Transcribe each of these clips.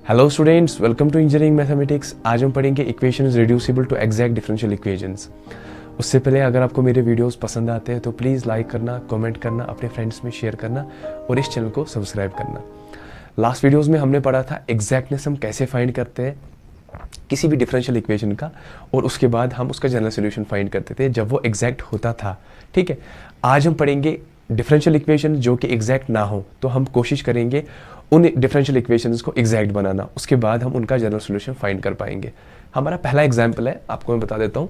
Hello students, welcome to engineering mathematics. आज हम पढ़ेंगे equations reducible to exact differential equations. उससे पहले अगर आपको मेरे वीडियोस पसंद आते हैं तो प्लीज़ लाइक करना, कमेंट करना, अपने फ्रेंड्स में शेयर करना और इस चैनल को सब्सक्राइब करना। लास्ट वीडियोस में हमने पढ़ा था एग्जैक्टनेस हम कैसे फाइंड करते हैं किसी भी डिफरेंशियल इक्वेशन का, और उसके बाद हम उसका जनरल सोल्यूशन फाइंड करते थे जब वो एग्जैक्ट होता था। ठीक है, आज हम पढ़ेंगे डिफरेंशियल इक्वेशन जो कि एग्जैक्ट ना हो, तो हम कोशिश करेंगे उन डिफरेंशियल इक्वेशंस को एग्जैक्ट बनाना, उसके बाद हम उनका जनरल सोल्यूशन फाइंड कर पाएंगे। हमारा पहला एग्जांपल है, आपको मैं बता देता हूं।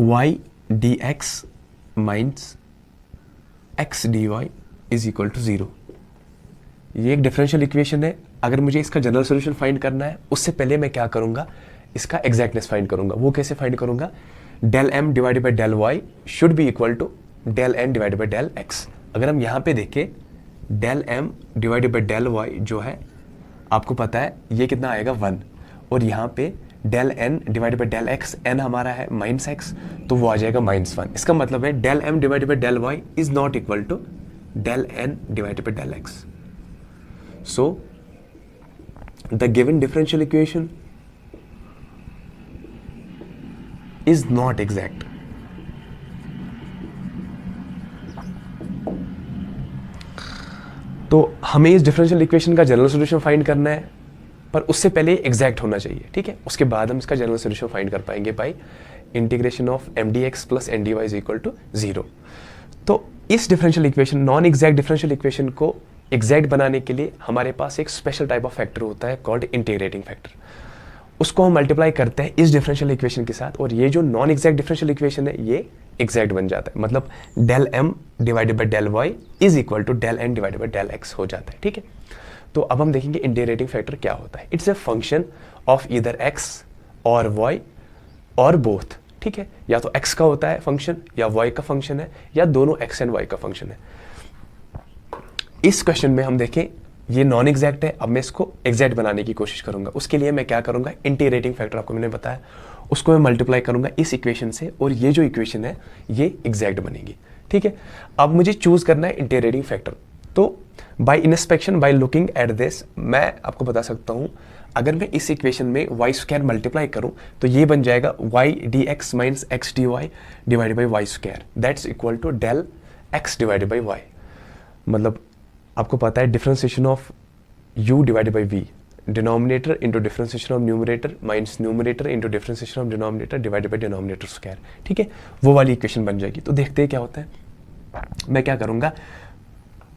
y dx minus x dy is equal to 0। ये एक डिफरेंशियल इक्वेशन है। अगर मुझे इसका जनरल सोल्यूशन फाइंड करना है, उससे पहले मैं क्या करूंगा, इसका एग्जैक्टनेस फाइंड करूंगा। वो कैसे फाइंड करूंगा, del m divided by del y should be equal to del n divided by del x। अगर हम यहाँ पे देखें, del m divided by del y जो है, आपको पता है ये कितना आएगा 1, और यहाँ पे del n divided by del x, n हमारा है माइनस x, तो वो आ जाएगा -1। इसका मतलब है del m divided by del y is not equal to del n divided by del x। So the given differential equation is not exact. तो हमें इस डिफरेंशियल इक्वेशन का जनरल सॉल्यूशन फाइंड करना है, पर उससे पहले एग्जैक्ट होना चाहिए। ठीक है, उसके बाद हम इसका जनरल सॉल्यूशन फाइंड कर पाएंगे by integration of M D X plus N D Y is equal to 0। तो इस differential equation, non exact differential equation को एग्जैक्ट बनाने के लिए हमारे पास एक स्पेशल टाइप ऑफ फैक्टर होता है कॉल्ड इंटीग्रेटिंग फैक्टर। उसको हम मल्टीप्लाई करते हैं इस डिफरेंशियल इक्वेशन के साथ, और ये जो नॉन एग्जैक्ट डिफरेंशियल इक्वेशन है ये एग्जैक्ट बन जाता है। मतलब del m divided by del y is equal to del n divided by del x हो जाता है। ठीक है, तो अब हम देखेंगे इंटीग्रेटिंग फैक्टर क्या होता है। It's a function of either x और y और बोथ। ठीक है, या तो x का होता है फंक्शन, या y का फंक्शन है, या दोनों x एंड y का फंक्शन है। इस क्वेश्चन में हम देखें ये नॉन एग्जैक्ट है। अब मैं इसको एग्जैक्ट बनाने की कोशिश करूंगा। उसके लिए मैं क्या करूंगा, इंटीग्रेटिंग फैक्टर आपको मैंने बताया, उसको मैं मल्टीप्लाई करूंगा इस इक्वेशन से, और ये जो इक्वेशन है ये एग्जैक्ट बनेगी। ठीक है, अब मुझे चूज करना है इंटीग्रेटिंग फैक्टर। तो bye inspection, by looking at this, मैं आपको बता सकता हूं, अगर मैं इस इक्वेशन में वाई स्क्वायर मल्टीप्लाई करूं तो ये बन जाएगा Y D X minus X D Y divided by Y square, that's equal to del X divided by Y. मतलब आपको पता है differentiation of u divided by v, denominator into differentiation of numerator minus numerator into differentiation of denominator divided by denominator square. ठीक है, वो वाली equation बन जाएगी। तो देखते हैं क्या होता है। मैं क्या करूंगा,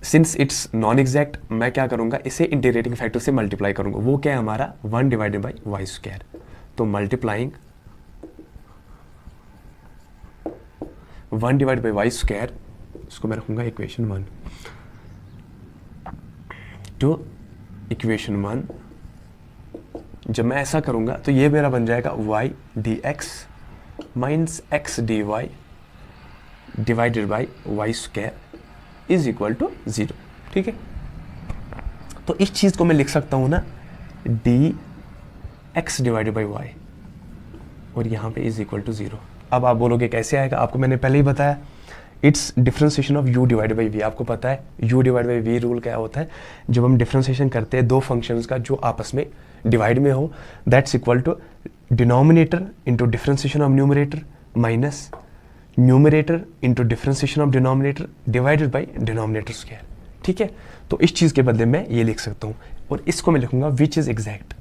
सिंस इट्स नॉन एग्जैक्ट, मैं क्या करूंगा, इसे इंटीग्रेटिंग फैक्टर से मल्टीप्लाई करूंगा। वो क्या है हमारा 1 डिवाइडेड बाई वाई स्क्वायर। तो multiplying 1 divided by Y square, इसको मैं रखूंगा इक्वेशन 1 टू इक्वेशन 1। जब मैं ऐसा करूंगा तो ये मेरा बन जाएगा y dx minus x dy divided by Y square is equal to 0। ठीक है, तो इस चीज को मैं लिख सकता हूं ना dx डिवाइडेड बाई y, और यहां पे इज इक्वल टू 0। अब आप बोलोगे कैसे आएगा, आपको मैंने पहले ही बताया, it's differentiation of u divided by v। आपको पता है u divide by v rule क्या होता है, जब हम डिफरेंशिएशन करते हैं दो फंक्शंस का जो आपस में डिवाइड में हो, that's equal to denominator into differentiation of numerator minus numerator into differentiation of denominator divided by denominator square. ठीक है, तो इस चीज के बदले में ये लिख सकता हूँ, और इसको मैं लिखूंगा which is exact,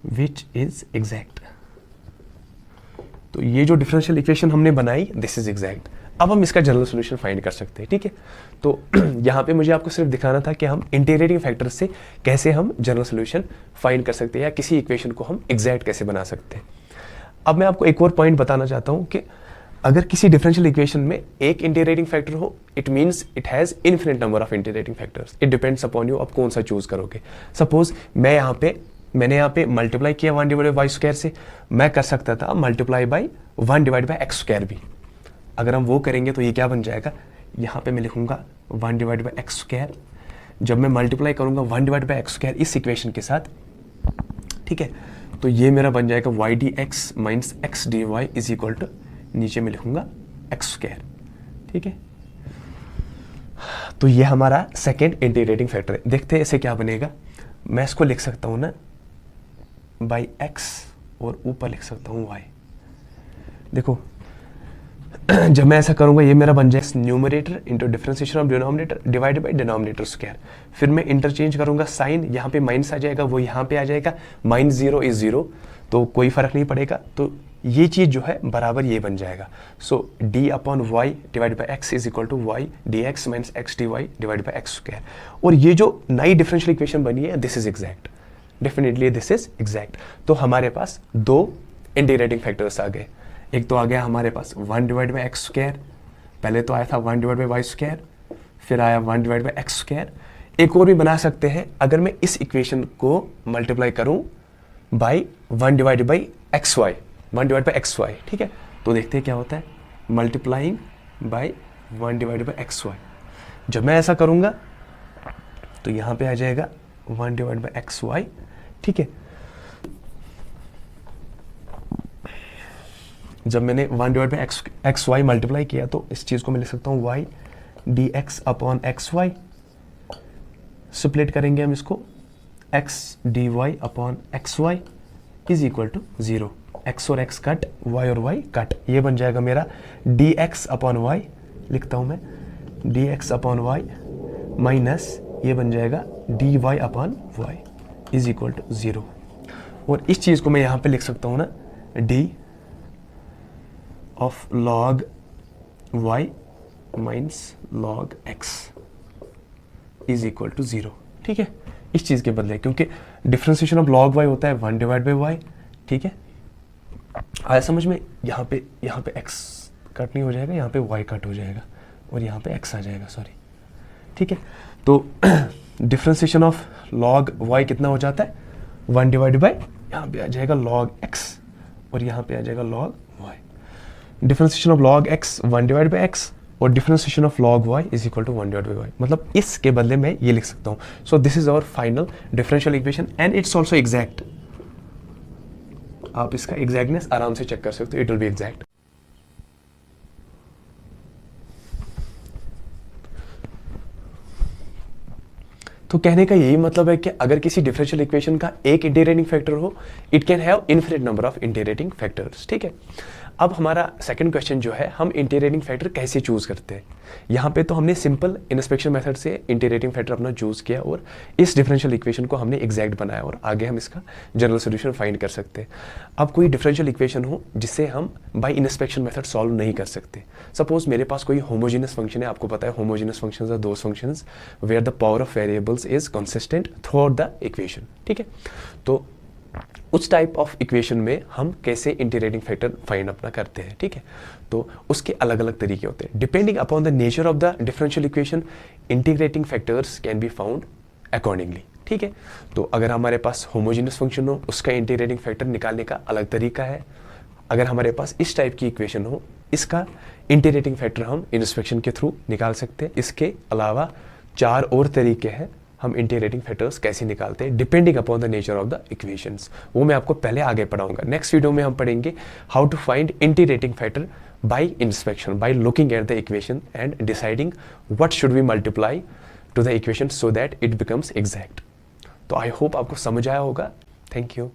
which is exact. तो ये जो डिफरेंशियल इक्वेशन हमने बनाई, दिस इज एग्जैक्ट। अब हम इसका जनरल सॉल्यूशन फाइंड कर सकते हैं। ठीक है, तो यहाँ पे मुझे आपको सिर्फ दिखाना था कि हम इंटीग्रेटिंग फैक्टर से कैसे हम जनरल सॉल्यूशन फाइंड कर सकते हैं, या किसी इक्वेशन को हम एग्जैक्ट कैसे बना सकते हैं। अब मैं आपको एक और पॉइंट बताना चाहता हूँ कि अगर किसी डिफरेंशियल इक्वेशन में एक इंटीग्रेटिंग फैक्टर हो, it means it has infinite number of integrating factors. It depends upon you, आप कौन सा चूज करोगे। सपोज मैंने यहाँ पे मल्टीप्लाई किया 1 डिवाइडेड बाई स्क्वायर से, मैं कर सकता था multiply by 1 divide by X square भी। अगर हम वो करेंगे तो ये क्या बन जाएगा, यहाँ पे मैं लिखूंगा 1 डिवाइड बाई एक्स स्क्वायर। जब मैं मल्टीप्लाई करूंगा 1 डिवाइड बाई एक्स स्क्वायर इस इक्वेशन के साथ, ठीक है, तो ये मेरा बन जाएगा Y D X minus X D Y is equal to, नीचे में लिखूंगा एक्स स्क्वायर। ठीक है, तो ये हमारा सेकेंड इंटीग्रेटिंग फैक्टर है। देखते हैं इसे क्या बनेगा। मैं इसको लिख सकता हूँ ना बाई एक्स और ऊपर लिख सकता हूँ वाई। देखो जब मैं ऐसा करूंगा ये मेरा बन जाएगा numerator into differentiation of denominator divided by denominator square. फिर मैं इंटरचेंज करूंगा साइन, यहाँ पे माइनस आ जाएगा, वो यहाँ पे आ जाएगा, माइनस 0 इज 0, तो कोई फर्क नहीं पड़ेगा। तो ये चीज़ जो है बराबर ये बन जाएगा। So D upon Y divide by X is equal to Y D X minus X D Y divide by X square. और ये जो नई डिफरेंशियल इक्वेशन बनी है this is exact, definitely this is exact. तो हमारे पास दो इंटीग्रेटिंग फैक्टर्स आ गए। एक तो आ गया हमारे पास 1 डिवाइड बाई एक्स स्क्वायर, पहले तो आया था 1 डिवाइड बाई वाई स्क्वायर, फिर आया 1 डिवाइड बाई एक्स स्क्वायर। एक और भी बना सकते हैं, अगर मैं इस इक्वेशन को मल्टीप्लाई करूं by 1 divide by X Y, 1 divide by X Y, ठीक है। तो देखते हैं क्या होता है, multiplying by 1 divide by X Y. जब मैं ऐसा करूंगा तो यहाँ पे आ जाएगा 1 डिवाइड बाई एक्स वाई, ठीक है। जब मैंने 1 divide by X Y multiply किया तो इस चीज़ को मैं लिख सकता हूँ Y D X upon X Y. Split करेंगे हम इसको, X D Y upon X Y is equal to 0। X और एक्स कट, वाई और वाई कट, ये बन जाएगा मेरा डी एक्स अपॉन वाई, लिखता हूँ मैं D X upon Y minus ये बन जाएगा D Y upon Y is equal to 0। और इस चीज़ को मैं यहाँ पे लिख सकता हूँ ना D of log y minus log x is equal to 0, ठीक है। इस चीज़ के बदले, क्योंकि डिफरेंशिएशन ऑफ log y होता है 1 डिवाइड बाई y, ठीक है। आया समझ में? यहाँ पे x कट नहीं हो जाएगा, यहाँ पे y कट हो जाएगा और यहाँ पे x आ जाएगा, सॉरी, ठीक है। तो डिफरेंशिएशन ऑफ log y कितना हो जाता है 1 डिवाइड बाई, यहाँ पे आ जाएगा log x और यहाँ पे आ जाएगा log y। Differentiation of log x 1 divide by x और differentiation of log y is equal to 1 divide by y। मतलब इसके बदले में ये लिख सकता हूँ। So this is our final differential equation and it's also exact. आप इसका एग्जैक्टनेस आराम से चेक कर सकते हो, इट विल बी एग्जैक्ट। तो कहने का यही मतलब है कि अगर किसी डिफरेंशियल इक्वेशन का एक इंटीग्रेटिंग फैक्टर हो, it can have infinite number of integrating factors, ठीक है। अब हमारा सेकंड क्वेश्चन जो है, हम इंटीग्रेटिंग फैक्टर कैसे चूज करते हैं। यहाँ पे तो हमने सिंपल इंस्पेक्शन मेथड से इंटीग्रेटिंग फैक्टर अपना चूज किया और इस डिफरेंशियल इक्वेशन को हमने एग्जैक्ट बनाया और आगे हम इसका जनरल सोल्यूशन फाइंड कर सकते हैं। अब कोई डिफरेंशियल इक्वेशन हो जिसे हम बाय इंस्पेक्शन मेथड सॉल्व नहीं कर सकते। सपोज मेरे पास कोई होमोजेनियस फंक्शन है, आपको पता है homogeneous functions are those functions where the power of variables is consistent throughout the equation, ठीक है। तो उस टाइप ऑफ इक्वेशन में हम कैसे इंटीग्रेटिंग फैक्टर फाइंड अपना करते हैं, ठीक है। तो उसके अलग अलग तरीके होते हैं। Depending upon the nature of the differential equation integrating factors can be found accordingly, ठीक है। तो अगर हमारे पास होमोजेनियस फंक्शन हो, उसका इंटीग्रेटिंग फैक्टर निकालने का अलग तरीका है। अगर हमारे पास इस टाइप की इक्वेशन हो, इसका इंटीग्रेटिंग फैक्टर हम इंस्पेक्शन के थ्रू निकाल सकते हैं। इसके अलावा 4 और तरीके हैं हम इंटीग्रेटिंग फैक्टर्स कैसे निकालते हैं depending upon the nature of the equations. वो मैं आपको पहले आगे पढ़ाऊंगा। नेक्स्ट वीडियो में हम पढ़ेंगे how to find integrating factor by inspection, by looking at the equation and deciding what should we multiply to the equation so that it becomes exact. तो आई होप आपको समझ आया होगा। Thank you.